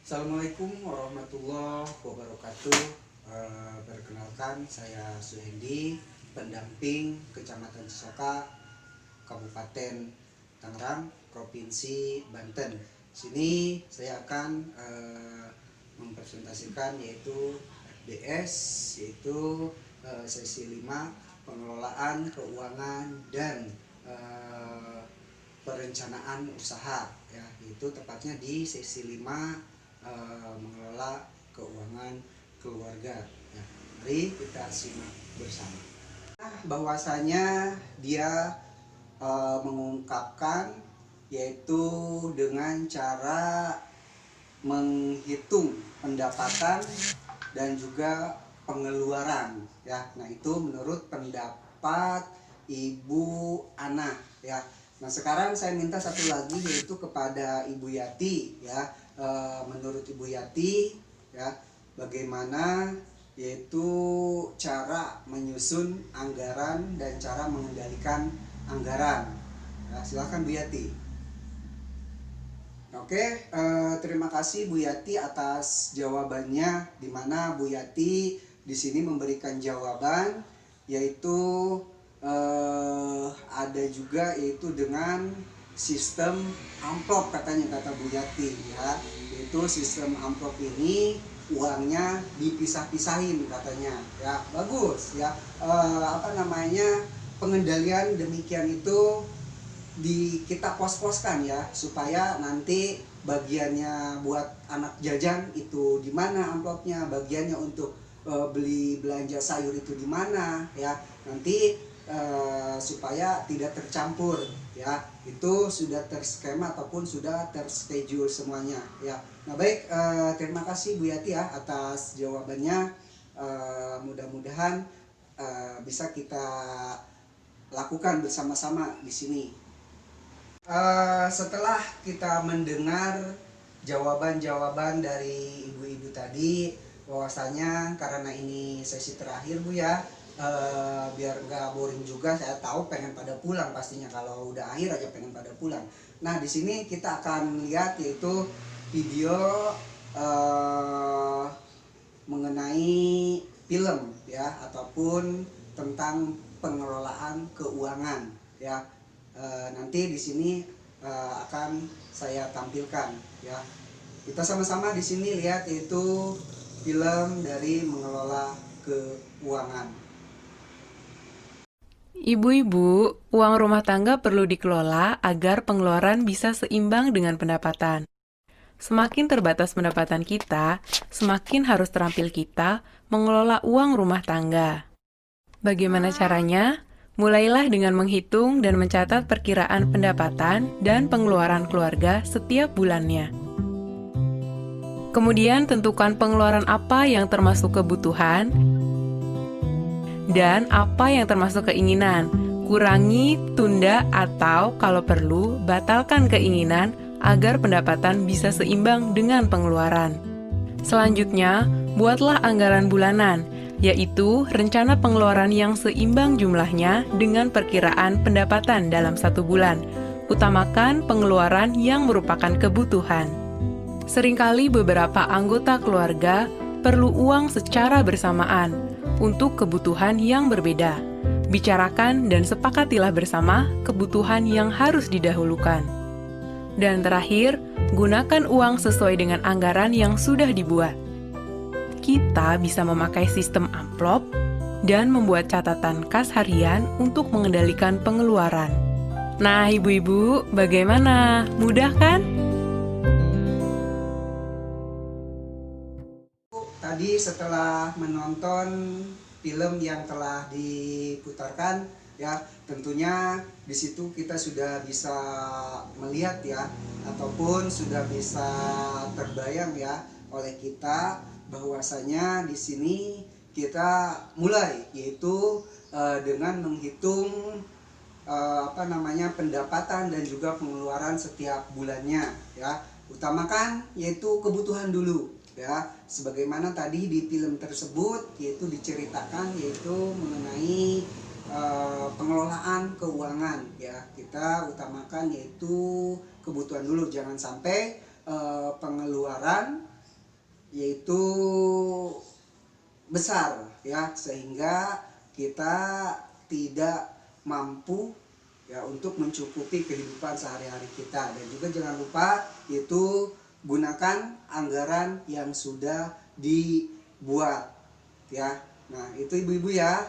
Assalamualaikum warahmatullahi wabarakatuh. Perkenalkan, saya Suhendi, pendamping Kecamatan Cisoka, Kabupaten Tangerang, Provinsi Banten. Sini saya akan mempresentasikan yaitu FBS, yaitu sesi 5 pengelolaan keuangan dan perencanaan usaha, ya, itu tepatnya di sesi 5 mengelola keuangan keluarga, ya. Mari kita simak bersama. Bahwasanya dia mengungkapkan yaitu dengan cara menghitung pendapatan dan juga pengeluaran, ya. Nah, itu menurut pendapat Ibu Ana, ya. Nah, sekarang saya minta satu lagi yaitu kepada Ibu Yati, ya. Menurut Ibu Yati, ya, bagaimana yaitu cara menyusun anggaran dan cara mengendalikan anggaran. Ya, silakan Bu Yati. Oke, terima kasih Bu Yati atas jawabannya, di mana Bu Yati di sini memberikan jawaban yaitu ada juga yaitu dengan sistem amplop, katanya, kata Bu Yati, ya. Yaitu sistem amplop ini uangnya dipisah-pisahin, katanya, ya. Bagus, ya. Pengendalian demikian itu kita pos-poskan, ya, supaya nanti bagiannya buat anak jajan itu di mana amplopnya, bagiannya untuk beli belanja sayur itu di mana, ya, nanti supaya tidak tercampur, ya. Itu sudah terskema ataupun sudah terschedule semuanya, ya. Nah, baik, terima kasih Bu Yati, ya, atas jawabannya. Mudah-mudahan bisa kita lakukan bersama-sama di sini. Setelah kita mendengar jawaban-jawaban dari ibu-ibu tadi, bahwasanya karena ini sesi terakhir, Bu, ya, biar nggak boring juga, saya tahu pengen pada pulang pastinya, kalau udah akhir aja pengen pada pulang. Nah, di sini kita akan lihat yaitu video mengenai film, ya, ataupun tentang pengelolaan keuangan, ya. Nanti di sini akan saya tampilkan, ya. Kita sama-sama di sini lihat yaitu film dari mengelola keuangan. Ibu-ibu, uang rumah tangga perlu dikelola agar pengeluaran bisa seimbang dengan pendapatan. Semakin terbatas pendapatan kita, semakin harus terampil kita mengelola uang rumah tangga. Bagaimana caranya? Mulailah dengan menghitung dan mencatat perkiraan pendapatan dan pengeluaran keluarga setiap bulannya. Kemudian tentukan pengeluaran apa yang termasuk kebutuhan dan apa yang termasuk keinginan. Kurangi, tunda, atau kalau perlu, batalkan keinginan agar pendapatan bisa seimbang dengan pengeluaran. Selanjutnya, buatlah anggaran bulanan, yaitu rencana pengeluaran yang seimbang jumlahnya dengan perkiraan pendapatan dalam satu bulan. Utamakan pengeluaran yang merupakan kebutuhan. Seringkali beberapa anggota keluarga perlu uang secara bersamaan untuk kebutuhan yang berbeda. Bicarakan dan sepakatilah bersama kebutuhan yang harus didahulukan. Dan terakhir, gunakan uang sesuai dengan anggaran yang sudah dibuat. Kita bisa memakai sistem amplop dan membuat catatan kas harian untuk mengendalikan pengeluaran. Nah, ibu-ibu, bagaimana? Mudah kan? Tadi setelah menonton film yang telah diputarkan, ya, tentunya di situ kita sudah bisa melihat, ya, ataupun sudah bisa terbayang, ya, oleh kita bahwasanya di sini kita mulai yaitu dengan menghitung pendapatan dan juga pengeluaran setiap bulannya, ya. Utamakan yaitu kebutuhan dulu, ya, sebagaimana tadi di film tersebut yaitu diceritakan yaitu mengenai pengelolaan keuangan, ya. Kita utamakan yaitu kebutuhan dulu, jangan sampai pengeluaran yaitu besar ya, sehingga kita tidak mampu ya untuk mencukupi kehidupan sehari-hari kita. Dan juga jangan lupa yaitu gunakan anggaran yang sudah dibuat ya. Nah itu ibu-ibu ya,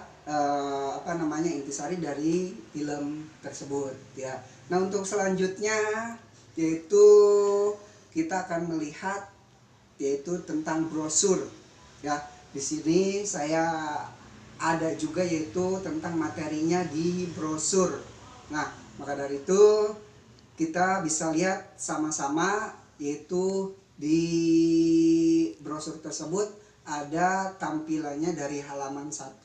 intisari dari film tersebut ya. Nah untuk selanjutnya yaitu kita akan melihat yaitu tentang brosur ya. Di sini saya ada juga yaitu tentang materinya di brosur. Nah, maka dari itu kita bisa lihat sama-sama yaitu di brosur tersebut ada tampilannya dari halaman 1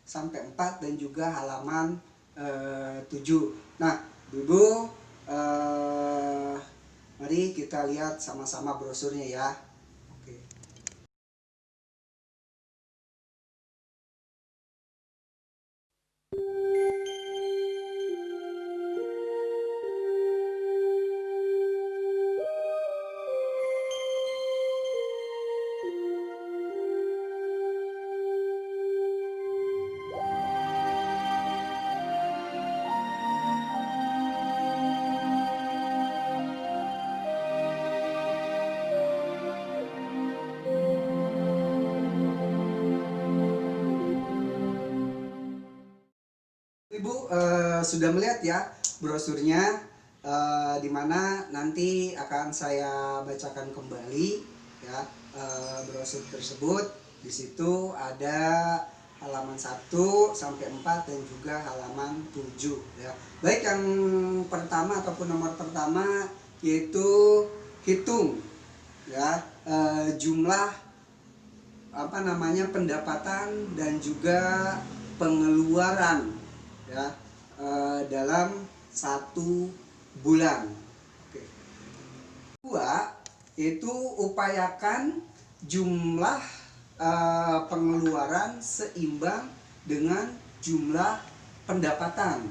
sampai 4 dan juga halaman 7. Nah, Ibu, mari kita lihat sama-sama brosurnya ya. Oke. Ibu sudah melihat ya brosurnya, di mana nanti akan saya bacakan kembali ya brosur tersebut. Di situ ada halaman 1 sampai 4 dan juga halaman 7 ya. Baik, yang pertama ataupun nomor pertama yaitu hitung ya jumlah pendapatan dan juga pengeluaran ya dalam 1 bulan. Oke. Kedua, itu upayakan jumlah pengeluaran seimbang dengan jumlah pendapatan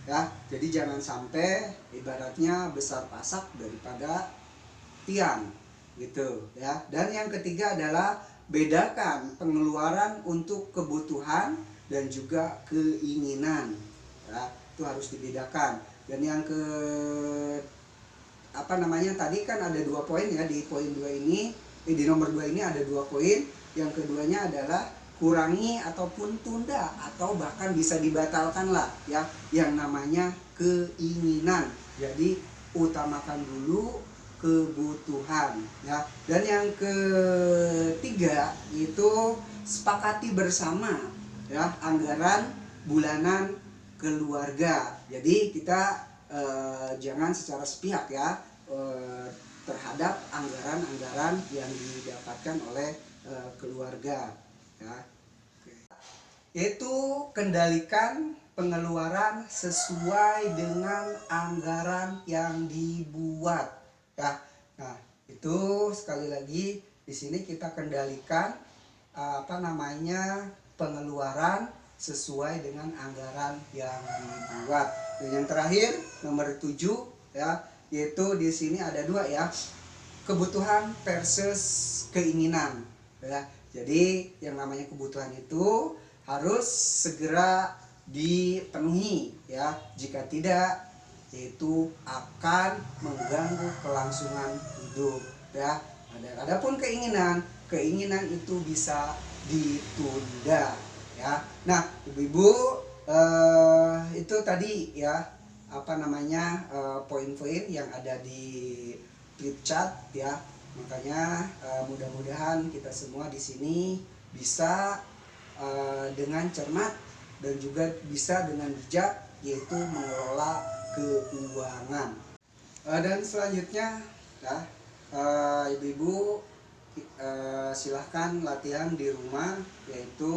ya. Jadi jangan sampai ibaratnya besar pasak daripada tiang gitu ya. Dan yang ketiga adalah bedakan pengeluaran untuk kebutuhan dan juga keinginan ya, itu harus dibedakan. Dan yang tadi kan ada 2 poin ya, di poin 2 ini di nomor 2 ini ada 2 poin. Yang keduanya adalah kurangi ataupun tunda atau bahkan bisa dibatalkan lah ya yang namanya keinginan. Jadi utamakan dulu kebutuhan ya. Dan yang ketiga itu sepakati bersama ya anggaran bulanan keluarga. Jadi kita jangan secara sepihak ya terhadap anggaran-anggaran yang didapatkan oleh keluarga ya. Yaitu kendalikan pengeluaran sesuai dengan anggaran yang dibuat ya. Nah itu sekali lagi di sini kita kendalikan pengeluaran sesuai dengan anggaran yang dibuat. Dan yang terakhir nomor 7 ya, yaitu di sini ada 2 ya, kebutuhan versus keinginan ya. Jadi yang namanya kebutuhan itu harus segera dipenuhi ya, jika tidak yaitu akan mengganggu kelangsungan hidup ya. Adapun keinginan itu bisa ditunda ya. Nah ibu-ibu, itu tadi ya poin-poin yang ada di flip chart ya. Makanya mudah-mudahan kita semua di sini bisa dengan cermat dan juga bisa dengan bijak yaitu mengelola keuangan. Dan selanjutnya ya ibu-ibu silahkan latihan di rumah, yaitu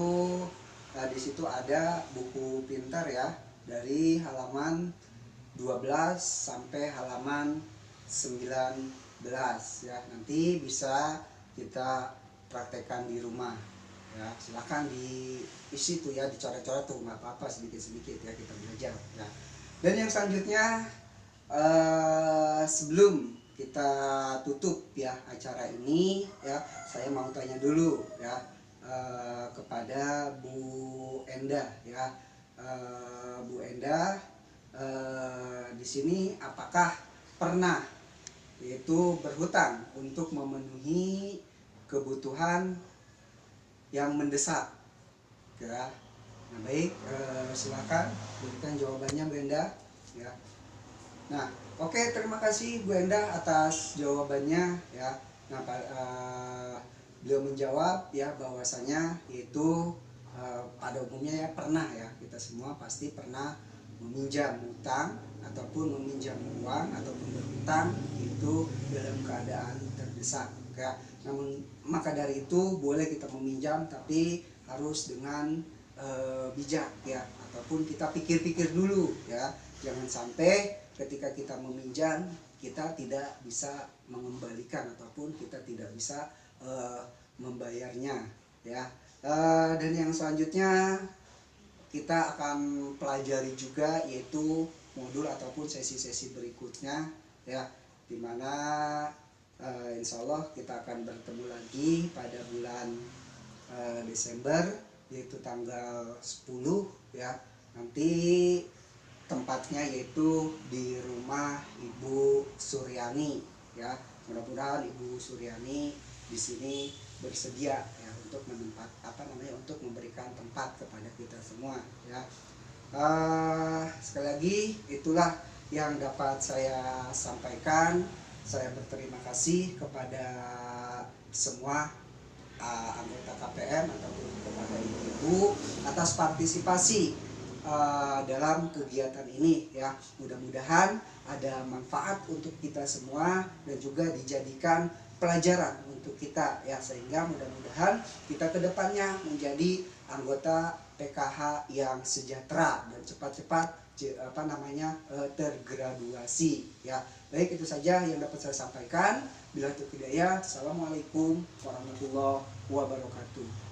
di situ ada buku pintar ya dari halaman 12 sampai halaman 19 ya. Nanti bisa kita praktekkan di rumah ya. Silahkan diisi tuh ya, dicoret-coret tuh, nggak apa-apa, sedikit-sedikit ya kita belajar ya. Dan yang selanjutnya sebelum kita tutup ya acara ini ya. Saya mau tanya dulu ya kepada Bu Endah ya. Bu Endah, di sini apakah pernah yaitu berhutang untuk memenuhi kebutuhan yang mendesak ya? Nah baik, silakan berikan jawabannya Bu Endah ya. Nah oke, terima kasih Bu Endah atas jawabannya ya. Nah beliau menjawab ya bahwasanya itu pada umumnya ya pernah ya, kita semua pasti pernah meminjam utang ataupun meminjam uang ataupun berhutang itu dalam keadaan terdesak ya. Namun maka dari itu boleh kita meminjam, tapi harus dengan bijak ya, ataupun kita pikir-pikir dulu ya. Jangan sampai ketika kita meminjam kita tidak bisa mengembalikan ataupun kita tidak bisa membayarnya ya. Dan yang selanjutnya kita akan pelajari juga yaitu modul ataupun sesi-sesi berikutnya ya, dimana insya Allah kita akan bertemu lagi pada bulan Desember, yaitu tanggal 10 ya. Nanti tempatnya yaitu di rumah Ibu Suryani ya. Mudah-mudahan Ibu Suryani di sini bersedia ya untuk untuk memberikan tempat kepada kita semua ya. Sekali lagi itulah yang dapat saya sampaikan. Saya berterima kasih kepada semua anggota KPM ataupun kepada ibu-ibu atas partisipasi dalam kegiatan ini ya. Mudah-mudahan ada manfaat untuk kita semua dan juga dijadikan pelajaran untuk kita ya, sehingga mudah-mudahan kita kedepannya menjadi anggota PKH yang sejahtera dan cepat-cepat tergraduasi ya. Baik, itu saja yang dapat saya sampaikan. Bila itu hidayah. Assalamualaikum warahmatullahi wabarakatuh.